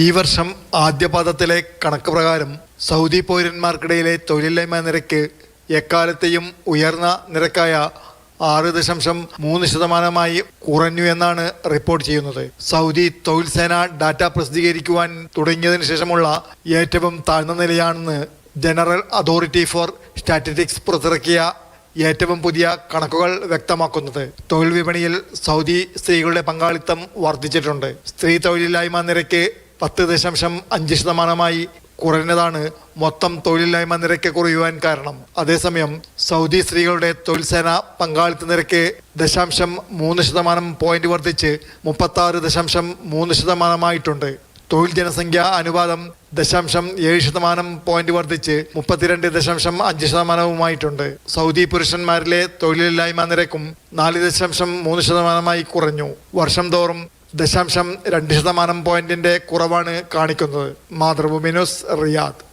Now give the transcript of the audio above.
ഈ വർഷം ആദ്യപാദത്തിലെ കണക്ക് പ്രകാരം സൗദി പൗരന്മാർക്കിടയിലെ തൊഴിലില്ലായ്മ നിരക്ക് എക്കാലത്തെയും ഉയർന്ന നിരക്കായ 6.3% കുറഞ്ഞു എന്നാണ് റിപ്പോർട്ട് ചെയ്യുന്നത്. സൗദി തൊഴിൽ സേന ഡാറ്റ പ്രസിദ്ധീകരിക്കുവാൻ തുടങ്ങിയതിനു ശേഷമുള്ള ഏറ്റവും താഴ്ന്ന നിലയാണെന്ന് ജനറൽ അതോറിറ്റി ഫോർ സ്റ്റാറ്റിസ്റ്റിക്സ് പുറത്തിറക്കിയ ഏറ്റവും പുതിയ കണക്കുകൾ വ്യക്തമാക്കുന്നത്. തൊഴിൽ വിപണിയിൽ സൗദി സ്ത്രീകളുടെ പങ്കാളിത്തം വർദ്ധിച്ചിട്ടുണ്ട്. സ്ത്രീ തൊഴിലില്ലായ്മ നിരക്ക് 10.5% കുറഞ്ഞതാണ് മൊത്തം തൊഴിലില്ലായ്മ നിരക്ക് കുറയുവാൻ കാരണം. അതേസമയം സൗദി സ്ത്രീകളുടെ തൊഴിൽ സേന പങ്കാളിത്ത നിരക്ക് 0.3% പോയിന്റ് വർദ്ധിച്ച് 36.3% തൊഴിൽ ജനസംഖ്യ അനുപാതം 0.7% പോയിന്റ് വർദ്ധിച്ച് 32.5% സൗദി പുരുഷന്മാരിലെ തൊഴിലില്ലായ്മ നിരക്കും 4.3% കുറഞ്ഞു. വർഷം തോറും 0.2% പോയിന്റിന്റെ കുറവാണ് കാണിക്കുന്നത്. Mathrubhumi news, Riyadh.